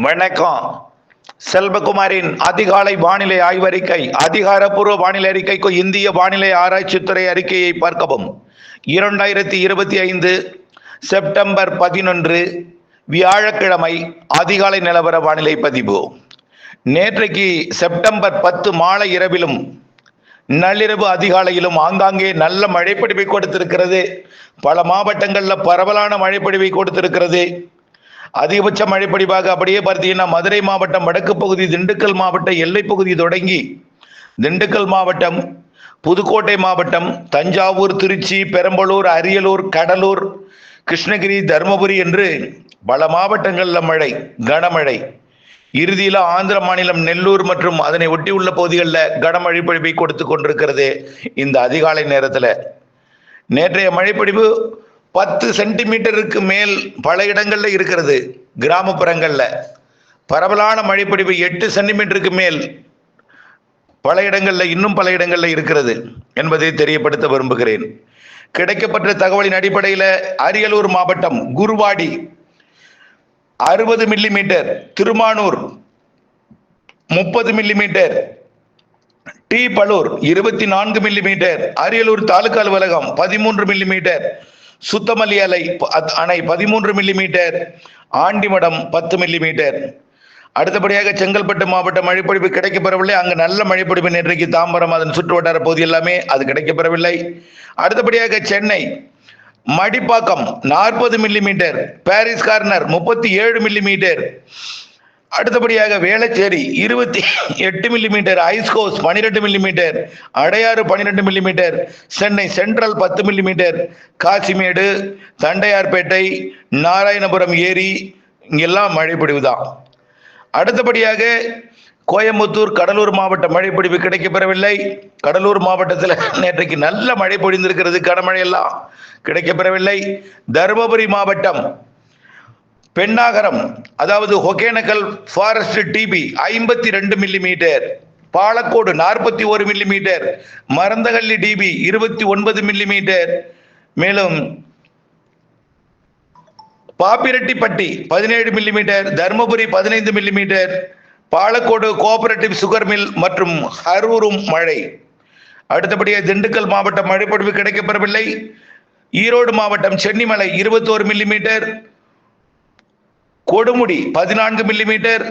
வணக்கம். செல்வகுமாரின் அதிகாலை வானிலை ஆய்வறிக்கை. அதிகாரப்பூர்வ வானிலை அறிக்கைக்கு இந்திய வானிலை ஆராய்ச்சித்துறை அறிக்கையை பார்க்கவும். 2025 செப்டம்பர் 11 வியாழக்கிழமை அதிகாலை நிலவர வானிலை பதிவு. நேற்றைக்கு செப்டம்பர் 10 மாலை இரவிலும் நள்ளிரவு அதிகாலையிலும் ஆங்காங்கே நல்ல மழைப்பொழிவை கொடுத்திருக்கிறது. பல மாவட்டங்களில் பரவலான மழைப்பொழிவை கொடுத்திருக்கிறது. அதிகபட்ச மழைப்பொழிவாக அப்படியே பார்த்தீங்கன்னா மதுரை மாவட்டம் வடக்கு பகுதி, திண்டுக்கல் மாவட்ட எல்லைப்பகுதி தொடங்கி திண்டுக்கல் மாவட்டம், புதுக்கோட்டை மாவட்டம், தஞ்சாவூர், திருச்சி, பெரம்பலூர், அரியலூர், கடலூர், கிருஷ்ணகிரி, தருமபுரி என்று பல மாவட்டங்களில் மழை, கனமழை. இறுதியில் ஆந்திர மாநிலம் நெல்லூர் மற்றும் அதனை ஒட்டியுள்ள பகுதிகளில் கனமழை பொழிவை கொடுத்து கொண்டிருக்கிறது. இந்த அதிகாலை நேரத்தில் நேற்றைய மழைப்பொழிவு 10 சென்டிமீட்டருக்கு மேல் பல இடங்கள்ல இருக்கிறது. கிராமப்புறங்களில் பரவலான மழைப்பொழிவு 8 சென்டிமீட்டருக்கு மேல் பல இடங்களில், இன்னும் பல இடங்களில் இருக்கிறது என்பதை தெரியப்படுத்த விரும்புகிறேன். கிடைக்கப்பட்ட தகவலின் அடிப்படையில் அரியலூர் மாவட்டம் Kuruvadi 60 millimetre, Thirumanur 30 millimetre, T Palur 24 millimetre, Ariyalur taluka அலுவலகம் 13 மில்லிமீட்டர், சுத்தமல்லி அணை 13 மில்லிமீட்டர், ஆண்டிமடம் 10 மில்லிமீட்டர். அடுத்தபடியாக செங்கல்பட்டு மாவட்ட மழைப்பொழிவு கிடைக்கப்பெறவில்லை. அங்கு நல்ல மழைப்பொழிவு நேற்றைக்கு தாம்பரம் அதன் சுற்று வட்டார பகுதி எல்லாமே அது கிடைக்கப்பெறவில்லை. அடுத்தபடியாக Chennai Madipakkam 40 millimetre, Paris Corner 37 millimetre. அடுத்தபடியாக வேளச்சேரி 28 மில்லிமீட்டர், ஐஸ்கோஸ் 12 millimetre, Adyar 12 millimetre, Chennai Central 10 millimetre, Kasimedu, Tondiarpet, Narayanapuram ஏரி இங்கெல்லாம் மழைப்பொழிவு தான். அடுத்தபடியாக கோயம்புத்தூர், கடலூர் மாவட்ட மழைப்பொழிவு கிடைக்கப்பெறவில்லை. கடலூர் மாவட்டத்தில் நேற்றைக்கு நல்ல மழை பொழிந்திருக்கிறது, கனமழையெல்லாம் கிடைக்கப்பெறவில்லை. தருமபுரி மாவட்டம் பெண்ணாகரம், அதாவது Hogenakkal forest TB 52 millimetre, Palacode 41 millimetre, Marandahalli TB 29 millimetre, மேலும் Pappireddipatti 17 millimetre, Dharmapuri 15 millimetre, Palacode cooperative sugar mill மற்றும் அரூரும் மழை. அடுத்தபடியாக திண்டுக்கல் மாவட்டம் மழைப்பொழிவு கிடைக்கப்பெறவில்லை. ஈரோடு மாவட்டம் Chennimalai 21 millimetre, Kodumudi 14 millimetre,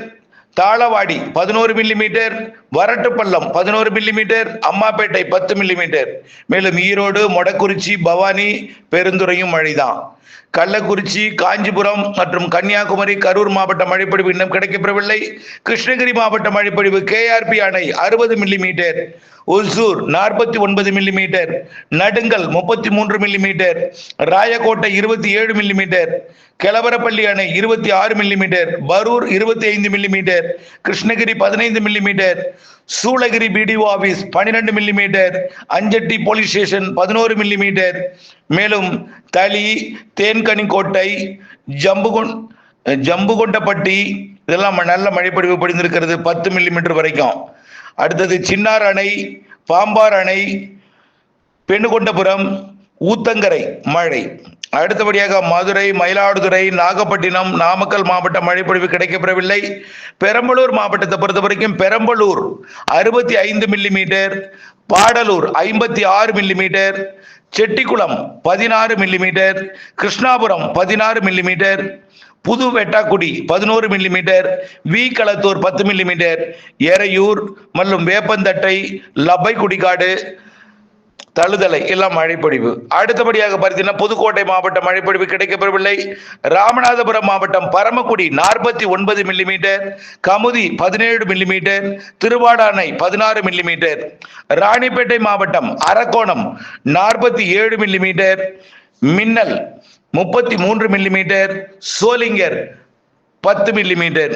Thalavadi 11 millimetre, Varattupallam 11 millimetre, Ammapettai 10 millimetre. மேலும் ஈரோடு, மொடக்குறிச்சி, பவானி, பெருந்துறையும் மழைதான். கள்ளக்குறிச்சி, காஞ்சிபுரம் மற்றும் கன்னியாகுமரி, கரூர் மாவட்ட மழைப்பொழிவு இன்னும் கிடைக்கப்பெறவில்லை. கிருஷ்ணகிரி மாவட்ட மழைப்பொழிவு கேஆர்பி அணை 60 millimetre, Hosur 49 millimetre, Nedungal 33 millimetre, Rayakottai 27 millimetre, Kelavarapalli அணை 26 millimetre, Barur 25 millimetre, Krishnagiri 15 millimetre, Shoolagiri BDO office 12 millimetre, Anchetty police station 11 millimetre. மேலும் தளி, தேன்கனிக்கோட்டை, ஜம்புகொண்டப்பட்டி இதெல்லாம் நல்ல மழைப்பொழிவு பொழிந்திருக்கிறது, 10 மில்லிமீட்டர் வரைக்கும். அடுத்தது சின்னார் அணை, பாம்பார் அணை, பெண்ணுகொண்டபுரம், ஊத்தங்கரை மழை. அடுத்தபடியாக மதுரை, மயிலாடுதுறை, நாகப்பட்டினம், நாமக்கல் மாவட்ட மழைப்பொழிவு கிடைக்கப்பெறவில்லை. பெரம்பலூர் மாவட்டத்தை பொறுத்த வரைக்கும் Perambalur 65 millimetre, Padalur 56 millimetre, Chettikulam 16 millimetre, Krishnapuram 16 millimetre, Pudhu Vettakudi 11 millimetre, V Kalathur 10 millimetre, Eraiyur மற்றும் வேப்பந்தட்டை, லப்பை குடிகாடு, தழுதலை எல்லாம் மழைப்பொழிவு. அடுத்தபடியாக பார்த்தீங்கன்னா புதுக்கோட்டை மாவட்ட மழைப்பொழிவு கிடைக்கப்பெறவில்லை. ராமநாதபுரம் மாவட்டம் Paramakudi 49 millimetre, Kamudhi 17 millimetre, Thiruvadanai 16 millimetre, Ranipet மாவட்டம் அரக்கோணம் 47 மில்லிமீட்டர், மின்னல் 33 மில்லிமீட்டர், சோளிங்கர் 10 மில்லிமீட்டர்,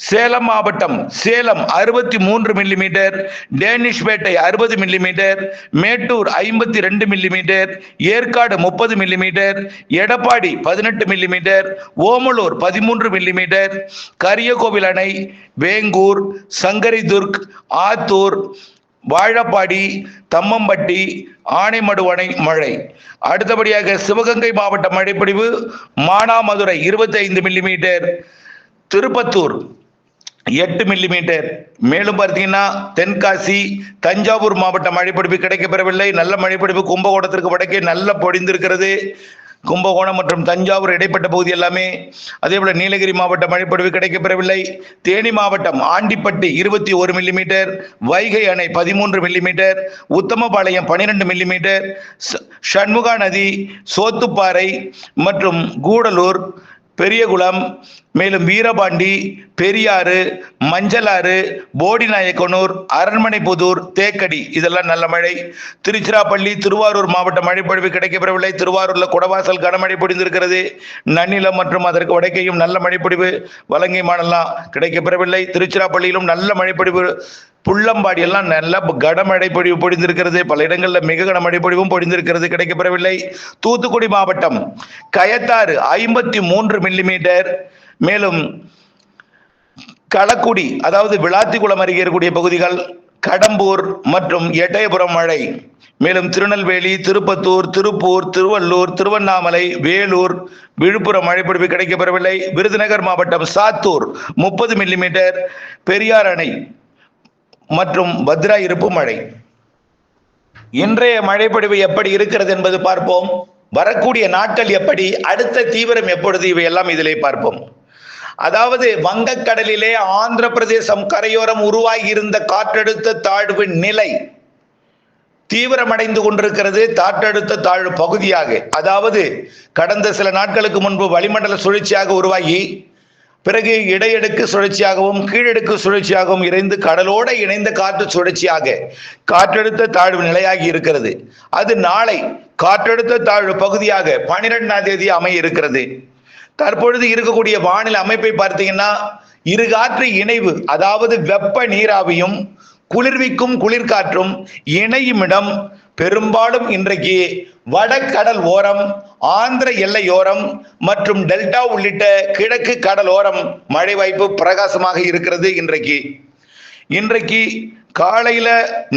சேலம் மாவட்டம் Salem 63 millimetre, Danishpet 60 millimetre, Mettur 52 millimetre, Yercaud 30 millimetre, Edappadi 18 millimetre, Omalur 13 millimetre, Kariyakovil அணை, வேங்கூர், சங்கரிதுர்க், ஆத்தூர், வாழப்பாடி, தம்மம்பட்டி, ஆனைமடுவணை மழை. அடுத்தபடியாக சிவகங்கை மாவட்ட மழைப்பொழிவு மானாமதுரை 25 மில்லிமீட்டர், திருப்பத்தூர் 8 மில்லிமீட்டர். மேலும் பார்த்தீங்கன்னா தென்காசி தஞ்சாவூர் மாவட்ட மழைப்பொழிவு கிடைக்கப்பெறவில்லை. நல்ல மழைப்பொழிவு கும்பகோணத்திற்கு வடக்கே நல்ல பொழிந்திருக்கிறது. கும்பகோணம் மற்றும் தஞ்சாவூர் இடைப்பட்ட பகுதி எல்லாமே. அதே போல நீலகிரி மாவட்ட மழைப்பொழிவு கிடைக்கப்பெறவில்லை. தேனி மாவட்டம் ஆண்டிப்பட்டி 21 மில்லிமீட்டர், வைகை அணை 13 மில்லிமீட்டர், உத்தமபாளையம் 12 மில்லிமீட்டர், சண்முகா நதி, சோத்துப்பாறை மற்றும் கூடலூர், பெரியகுளம், மேலும் வீரபாண்டி, பெரியாறு, மஞ்சளாறு, போடிநாயக்கனூர், அரண்மனைப்புதூர், தேக்கடி இதெல்லாம் நல்ல மழை. திருச்சிராப்பள்ளி திருவாரூர் மாவட்ட மழைப்பொழிவு கிடைக்கப்பெறவில்லை. திருவாரூர்ல குடவாசல் கனமழை பொழிந்திருக்கிறது. நன்னிலம் மற்றும் அதற்கு வடக்கேயும் நல்ல மழைப்பொழிவு, வலங்கை மாவட்டம்லாம் கிடைக்கப்பெறவில்லை. திருச்சிராப்பள்ளியிலும் நல்ல மழைப்பொழிவு, புள்ளம்பாடி எல்லாம் நல்ல கனமழை பொழிவு பொழிந்திருக்கிறது. பல இடங்களில் மிக கனமழை பொழிவும் பொழிந்திருக்கிறது, கிடைக்கப்பெறவில்லை. தூத்துக்குடி மாவட்டம் கயத்தாறு 53 மில்லிமீட்டர், மேலும் களக்குடி அதாவது விளாத்திக்குளம் அருகே இருக்கக்கூடிய பகுதிகள், கடம்பூர் மற்றும் எட்டயபுரம் மழை. மேலும் திருநெல்வேலி, திருப்பத்தூர், திருப்பூர், திருவள்ளூர், திருவண்ணாமலை, வேலூர், விழுப்புரம் மழைப்பொழிவு கிடைக்கப்பெறவில்லை. விருதுநகர் மாவட்டம் சாத்தூர் 30 மில்லிமீட்டர், பெரியார் அணை மற்றும் பத்ரா இருப்பு மழை. இன்றைய மழைப்பொழிவு எப்படி இருக்கிறது என்பது பார்ப்போம். வரக்கூடிய நாட்கள் எப்படி, அடுத்த தீவிரம் எப்பொழுது, இவையெல்லாம் இதிலே பார்ப்போம். அதாவது வங்கக்கடலிலே ஆந்திர பிரதேசம் கரையோரம் உருவாகி இருந்த காற்றழுத்த தாழ்வு நிலை தீவிரமடைந்து கொண்டிருக்கிறது. காற்றழுத்த தாழ்வு பகுதியாக, அதாவது கடந்த சில நாட்களுக்கு முன்பு வளிமண்டல சுழற்சியாக உருவாகி பிறகு இடையடுக்கு சுழற்சியாகவும் கீழடுக்கு சுழற்சியாகவும் இணைந்து கடலோட இணைந்த காற்று சுழற்சியாக காற்றழுத்த தாழ்வு நிலையாகி இருக்கிறது. அது நாளை காற்றழுத்த தாழ்வு பகுதியாக 12ஆம் தேதி அமைய இருக்கிறது. தற்பொழுது இருக்கக்கூடிய வானிலை அமைப்பை பார்த்தீங்கன்னா, இரு காற்று இணைவு, அதாவது வெப்ப நீராவியும் குளிர்விக்கும் குளிர்காற்றும் இணையும் இடம் பெரும்பாலும் இன்றைக்கு வடகடல் ஓரம், ஆந்திர எல்லையோரம் மற்றும் டெல்டா உள்ளிட்ட கிழக்கு கடல் ஓரம் மழை வாய்ப்பு பிரகாசமாக இருக்கிறது. இன்றைக்கு காலையில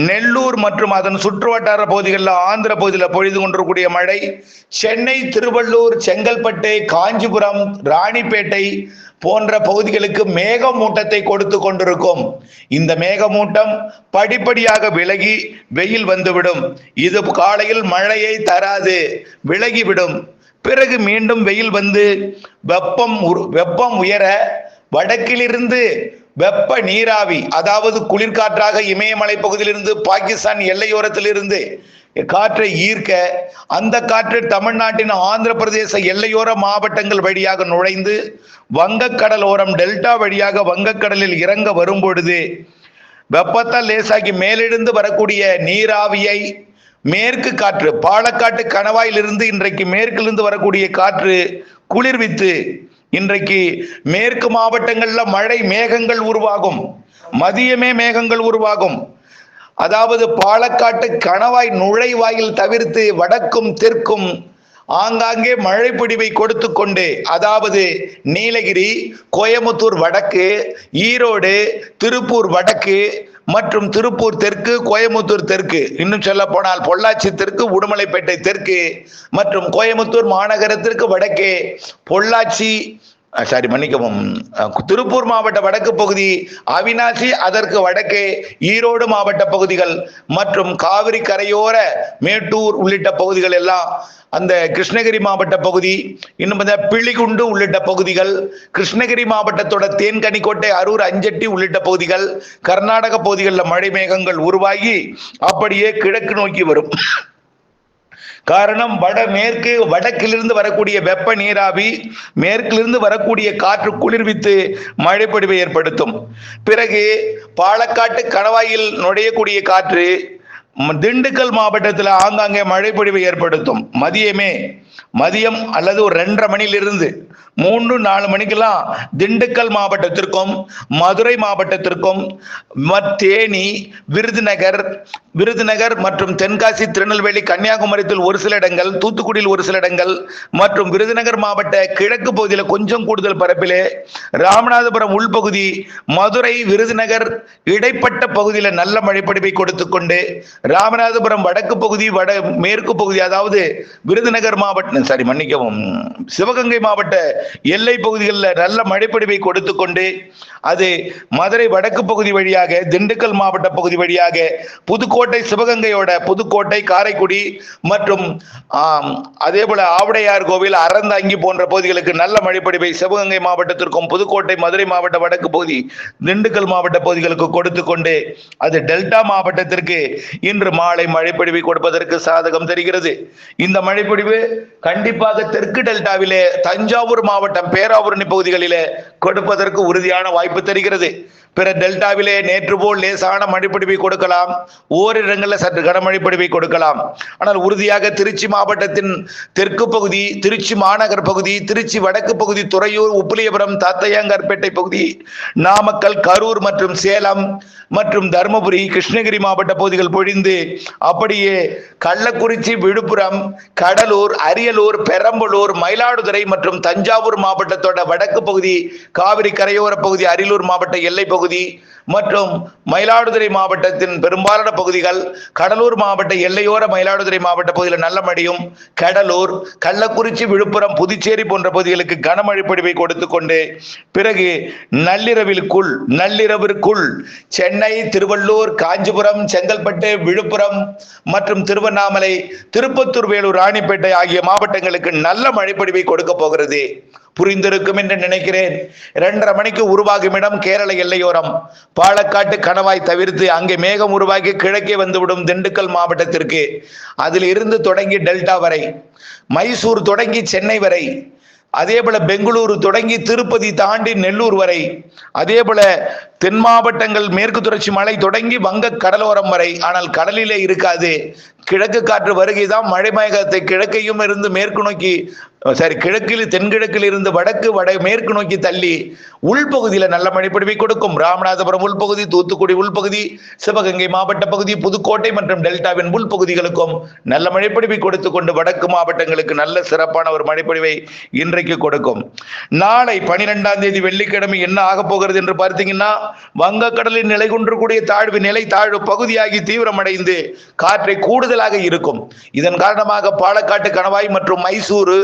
நெல்லூர் மற்றும் அதன் சுற்றுவட்டார பகுதிகளில் ஆந்திர பகுதியில் பொழிது கொண்டிருக்கூடிய மழை சென்னை, திருவள்ளூர், செங்கல்பட்டு, காஞ்சிபுரம், ராணிப்பேட்டை போன்ற பகுதிகளுக்கு மேகமூட்டத்தை கொடுத்து கொண்டிருக்கும். இந்த மேகமூட்டம் படிப்படியாக விலகி வெயில் வந்துவிடும். இது காலையில் மழையை தராது, விலகிவிடும். பிறகு மீண்டும் வெயில் வந்து வெப்பம் உயர வடக்கிலிருந்து வெப்ப நீராவி, அதாவது குளிர்காற்றாக இமயமலை பகுதியிலிருந்து பாகிஸ்தான் எல்லையோரத்திலிருந்து காற்றை ஈர்க்க, அந்த காற்று தமிழ்நாட்டின் ஆந்திர பிரதேச எல்லையோர மாவட்டங்கள் வழியாக நுழைந்து வங்கக்கடல் ஓரம் டெல்டா வழியாக வங்கக்கடலில் இறங்க வரும்பொழுது வெப்பத்தால் லேசாகி மேலிருந்து வரக்கூடிய நீராவியை மேற்கு காற்று, பாலக்காட்டு கணவாயிலிருந்து இன்றைக்கு மேற்கிலிருந்து வரக்கூடிய காற்று குளிர்வித்து இன்றைக்கு மேற்கு மாவட்டங்கள்ல மழை மேகங்கள் உருவாகும். மதியமே மேகங்கள் உருவாகும். அதாவது பாலக்காட்டு கணவாய் நுழைவாயில் தவிர்த்து வடக்கும் தெற்கும் ஆங்காங்கே மழை பொழிவை கொடுத்து கொண்டு, அதாவது நீலகிரி, கோயமுத்தூர் வடக்கு, ஈரோடு, திருப்பூர் வடக்கு மற்றும் திருப்பூர் தெற்கு, கோயமுத்தூர் தெற்கு, இன்னும் சொல்ல போனால் பொள்ளாச்சி தெற்கு, உடுமலைப்பேட்டை தெற்கு மற்றும் கோயமுத்தூர் மாநகரத்திற்கு வடக்கே பொள்ளாச்சி திருப்பூர் மாவட்ட வடக்கு பகுதி, அவிநாசி அதற்கு வடக்கே ஈரோடு மாவட்ட பகுதிகள் மற்றும் காவிரி கரையோர மேட்டூர் உள்ளிட்ட பகுதிகள் எல்லாம், அந்த கிருஷ்ணகிரி மாவட்ட பகுதி, இன்னும் பிள்ளிகுண்டு உள்ளிட்ட பகுதிகள், கிருஷ்ணகிரி மாவட்டத்தோட தேன்கனிக்கோட்டை, அரூர், அஞ்சட்டி உள்ளிட்ட பகுதிகள், கர்நாடக பகுதிகளில் மழை மேகங்கள் உருவாகி அப்படியே கிழக்கு நோக்கி வரும். காரணம் வடக்கிலிருந்து வரக்கூடிய வெப்ப நீராவி மேற்கிலிருந்து வரக்கூடிய காற்று குளிர்வித்து மழை பொழிவை ஏற்படுத்தும். பிறகு பாலக்காட்டு கணவாயில் நுழையக்கூடிய காற்று திண்டுக்கல் மாவட்டத்தில் ஆங்காங்கே மழை பொழிவை ஏற்படுத்தும். மதியம் அல்லது ஒரு 2:30 மணியிலிருந்து 3-4 மணிக்கெல்லாம் திண்டுக்கல் மாவட்டத்திற்கும் மதுரை மாவட்டத்திற்கும் தேனி, விருதுநகர் மற்றும் தென்காசி, திருநெல்வேலி, கன்னியாகுமரியில் ஒரு சில இடங்கள், தூத்துக்குடியில் ஒரு சில இடங்கள் மற்றும் விருதுநகர் மாவட்ட கிழக்கு பகுதியில் கொஞ்சம் கூடுதல் பரப்பிலே, ராமநாதபுரம் உள்பகுதி, மதுரை, விருதுநகர் இடைப்பட்ட பகுதியில் நல்ல மழைப்பொழிவை கொடுத்து கொண்டு, ராமநாதபுரம் வடக்கு பகுதி, மேற்கு பகுதி, அதாவது விருதுநகர் மாவட்ட சிவகங்கை மாவட்ட எல்லை பகுதிகளில் நல்ல மழைப்பொழிவை கொடுத்து கொண்டு அது மதுரை வடக்கு பகுதி வழியாக திண்டுக்கல் மாவட்ட பகுதி வழியாக புதுக்கோட்டை, சிவகங்கையோட புதுக்கோட்டை, காரைக்குடி மற்றும் அதே போல ஆவுடையார் கோவில், அறந்தாங்கி போன்ற பகுதிகளுக்கு நல்ல மழைப்பொழிவை சிவகங்கை மாவட்டத்திற்கும் புதுக்கோட்டை, மதுரை மாவட்ட வடக்கு பகுதி, திண்டுக்கல் மாவட்ட பகுதிகளுக்கு கொடுத்து கொண்டு அது டெல்டா மாவட்டத்திற்கு இன்று மாலை மழைப்பொழிவை கொடுப்பதற்கு சாதகம் தெரிகிறது. இந்த மழைப்பொழிவு கண்டிப்பாக தெற்கு டெல்டாவிலே தஞ்சாவூர் மாவட்டம் பேராவூரணி பகுதிகளிலே கொடுப்பதற்கு உறுதியான வாய்ப்பு தெரிகிறது. பிற டெல்டாவிலே நேற்று போல் லேசான மழைப்பொழிவை கொடுக்கலாம், ஓரிடங்களில் சற்று கனமழைப்பொழிவை கொடுக்கலாம். ஆனால் உறுதியாக திருச்சி மாவட்டத்தின் தெற்கு பகுதி, திருச்சி மாநகர் பகுதி, திருச்சி வடக்கு பகுதி, துறையூர், உப்பிலியபுரம், தாத்தையாங்கார்பேட்டை பகுதி, நாமக்கல், கரூர் மற்றும் சேலம் மற்றும் தருமபுரி, கிருஷ்ணகிரி மாவட்ட பகுதிகள் பொழிந்து அப்படியே கள்ளக்குறிச்சி, விழுப்புரம், கடலூர், அரியலூர், பெரம்பலூர், மயிலாடுதுறை மற்றும் தஞ்சாவூர் மாவட்டத்தோட வடக்கு பகுதி, காவிரி கரையோர பகுதி, அரியலூர் மாவட்ட எல்லை பகுதி மற்றும் மயிலாடுதுறை மாவட்டத்தின் பெரும்பாலான பகுதிகள், கடலூர் மாவட்ட எல்லையோர மயிலாடுதுறை மாவட்ட பகுதியில் நல்ல மழையும், கடலூர், கள்ளக்குறிச்சி, விழுப்புரம், புதுச்சேரி போன்ற பகுதிகளுக்கு கனமழை பொழிவை கொடுத்து கொண்டு பிறகு நள்ளிரவிற்குள் சென்னை, திருவள்ளூர், காஞ்சிபுரம், செங்கல்பட்டு, விழுப்புரம் மற்றும் திருவண்ணாமலை, திருப்பத்தூர், வேலூர், ராணிப்பேட்டை ஆகிய மாவட்டங்களுக்கு நல்ல மழைப்பொழிவை கொடுக்க போகிறது. புரிந்திருக்கும் என்று நினைக்கிறேன். 2:30 மணிக்கு உருவாகும் இடம் கேரள எல்லையோரம். பாலக்காட்டு கணவாய் தவிர்த்து அங்கே மேகம் உருவாகி கிழக்கே வந்துவிடும் திண்டுக்கல் மாவட்டத்திற்கு. அதில் இருந்து தொடங்கி டெல்டா வரை, மைசூர் தொடங்கி சென்னை வரை, அதே போல பெங்களூரு தொடங்கி திருப்பதி தாண்டி நெல்லூர் வரை, அதே போல தென் மாவட்டங்கள் மேற்கு தொடர்ச்சி மலை தொடங்கி வங்க கடலோரம் வரை. ஆனால் கடலிலே இருக்காது. கிழக்கு காற்று வருகைதான் மழை மேகத்தை கிழக்கையும் இருந்து மேற்கு நோக்கி கிழக்கில் தென்கிழக்கில் இருந்து மேற்கு நோக்கி தள்ளி உள்பகுதியில் நல்ல மழைப்பொழிவை கொடுக்கும். ராமநாதபுரம் உள்பகுதி, தூத்துக்குடி உள்பகுதி, சிவகங்கை மாவட்ட பகுதி, புதுக்கோட்டை மற்றும் டெல்டாவின் உள்பகுதிகளுக்கும் நல்ல மழைப்பொழிவை கொடுத்து கொண்டு வடக்கு மாவட்டங்களுக்கு நல்ல சிறப்பான ஒரு மழைப்பொழிவை இன்றைக்கு கொடுக்கும். நாளை 12ஆம் தேதி வெள்ளிக்கிழமை என்ன ஆக போகிறது என்று பார்த்தீங்கன்னா, வங்கக்கடலில் நிலை கொண்டிருக்கூடிய தாழ்வு பகுதியாகி தீவிரமடைந்து காற்றை கூடுதலாக இருக்கும். இதன் காரணமாக பாலக்காட்டு கணவாய் மற்றும் மைசூரு,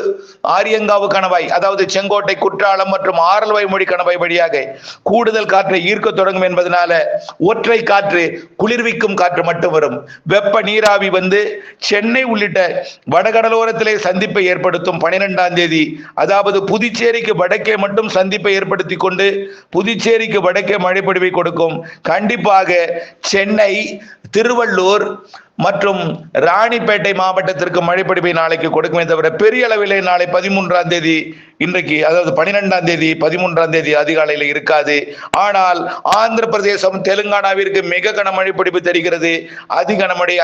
ஆரியங்காவு கணவாய், அதாவது செங்கோட்டை, குற்றாலம் மற்றும் ஆரல்வாய்மொழி கணவாய் வழியாக கூடுதல் காற்றை ஈர்க்க தொடங்கும் என்பதனால ஒற்றை காற்று, குளிர்விக்கும் காற்று மட்டும் வரும். வெப்ப நீராவி வந்து சென்னை உள்ளிட்ட வடகடலோரத்திலே சந்திப்பை ஏற்படுத்தும். 12ஆம் தேதி அதாவது புதுச்சேரிக்கு வடக்கே மட்டும் சந்திப்பை ஏற்படுத்தி கொண்டு புதுச்சேரிக்கு வடக்கே மழைப்பொழிவை கொடுக்கும். கண்டிப்பாக சென்னை, திருவள்ளூர் மற்றும் ராணிப்பேட்டை மாவட்டத்திற்கு மழைப்பொழிவை நாளைக்கு கொடுக்குமே தவிர பெரிய அளவிலே நாளை 13ஆம் தேதி, இன்றைக்கு அதாவது 12ஆம் தேதி 13ஆம் தேதி அதிகாலையில் இருக்காது. ஆனால் ஆந்திர பிரதேசம், தெலுங்கானாவிற்கு மிக கனமழை பொழிவு தெரிகிறது.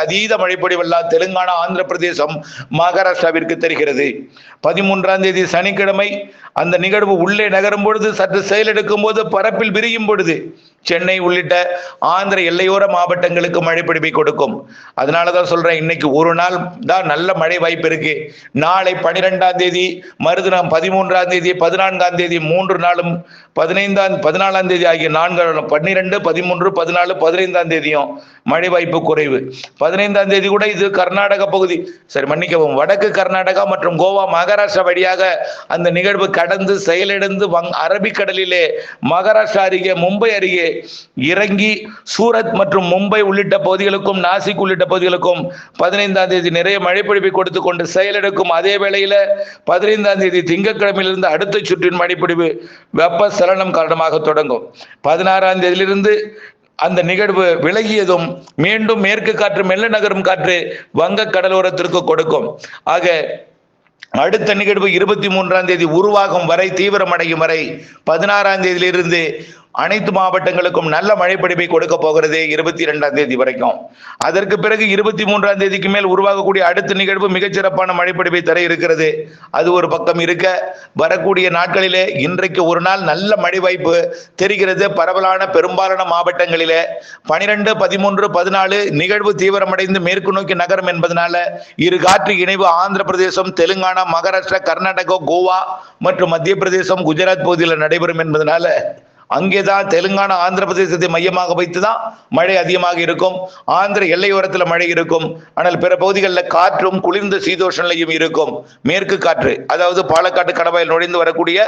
அதீத மழைப்பொழிவெல்லாம் தெலுங்கானா, ஆந்திர பிரதேசம், மகாராஷ்டிராவிற்கு தெரிகிறது. 13ஆம் தேதி சனிக்கிழமை அந்த நிகழ்வு உள்ளே நகரும் பொழுது, சற்று செயலெடுக்கும் போது, பரப்பில் விரியும் பொழுது சென்னை உள்ளிட்ட ஆந்திர எல்லையோர மாவட்டங்களுக்கு மழைப்பொழிவை கொடுக்கும். அதனாலதான் சொல்றேன், இன்னைக்கு ஒரு நாள் தான் நல்ல மழை வாய்ப்பு இருக்கு. நாளை 12ஆம் தேதி, மறுதினம் 13ஆம் தேதி, 14ஆம் தேதி 3 நாளும், 14ஆம் தேதி ஆகிய 4 நாளும், 12, 13, 14, 15ஆம் தேதியும் மழை வாய்ப்பு குறைவு. 15ஆம் தேதி கூட இது கர்நாடக பகுதி, மன்னிக்கவும், வடக்கு கர்நாடகா மற்றும் கோவா, மகாராஷ்டிரா வழியாக அந்த நிகழ்வு கடந்து செயலிழந்து அரபிக்கடலிலே மகாராஷ்டிரா அருகே, மும்பை அருகே இறங்கி சூரத் மற்றும் மும்பை உள்ளிட்ட பகுதிகளுக்கும், நாசிக் உள்ளிட்ட பகுதிகளுக்கும் 15ஆம் தேதி நிறைய மழைப்பொழிவை கொடுத்து கொண்டு செயலெடுக்கும். அதே வேளையில 15ஆம் தேதி திங்கட்கிழமையிலிருந்து அடுத்த சுற்றின் மழைப்பொழிவு வெப்ப சலனம் காரணமாக தொடங்கும். 16ஆம் தேதியிலிருந்து அந்த நிகழ்வு விலகியதும் மீண்டும் மேற்கு காற்று, மெல்ல நகரும் காற்று வங்க கடலோரத்திற்கு கொடுக்கும். ஆக அடுத்த நிகழ்வு 23ஆம் தேதி உருவாகும் வரை, தீவிரமடையும் வரை 16ஆம் தேதியிலிருந்து அனைத்து மாவட்டங்களுக்கும் நல்ல மழைப்பொழிவை கொடுக்க போகிறது 22ஆம் தேதி வரைக்கும். அதற்கு பிறகு 23ஆம் தேதிக்கு மேல் உருவாகக்கூடிய அடுத்த நிகழ்வு மிகச்சிறப்பான மழைப்பொழிவை தர இருக்கிறது. அது ஒரு பக்கம் இருக்க, வரக்கூடிய நாட்களிலே இன்றைக்கு ஒரு நாள் நல்ல மழை வாய்ப்பு தெரிகிறது பரவலான பெரும்பாலான மாவட்டங்களிலே. 12, 13, 14 நிகழ்வு தீவிரமடைந்து மேற்கு நோக்கி நகரும் என்பதனால இரு காற்று இணைவு ஆந்திர பிரதேசம், தெலுங்கானா, மகாராஷ்டிரா, கர்நாடகா, கோவா மற்றும் மத்திய பிரதேசம், குஜராத் பகுதியில் நடைபெறும் என்பதனால அங்கேதான் தெலுங்கானா ஆந்திர பிரதேசத்தை மையமாக வைத்துதான் மழை அதிகமாக இருக்கும். ஆந்திர எல்லையோரத்தில் மழை இருக்கும். ஆனால் பிற பகுதிகளில் காற்றும் குளிர்ந்த சீதோஷணையும் இருக்கும். மேற்கு காற்று, அதாவது பாலக்காட்டு கடவாயில் நுழைந்து வரக்கூடிய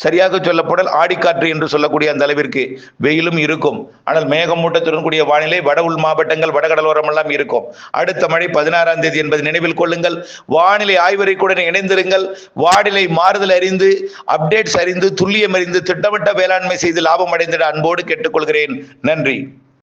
சரியாக சொல்லப்படல் ஆடிக்காற்று என்று சொல்லக்கூடிய அந்த அளவிற்கு வெயிலும் இருக்கும். ஆனால் மேகமூட்டத்துடன் கூடிய வானிலை வட உள் மாவட்டங்கள் வடகடலோரம் எல்லாம் இருக்கும். அடுத்த மழை 16ஆம் தேதி என்பதை நினைவில் கொள்ளுங்கள். வானிலை ஆய்வறிக்கையுடன் இணைந்திருங்கள். வானிலை மாறுதல் அறிந்து, அப்டேட்ஸ் அறிந்து, துல்லியம் அறிந்து, திட்டமிட்ட வேளாண்மை செய்து லாபம் அடைந்திட அன்போடு கேட்டுக்கொள்கிறேன். நன்றி.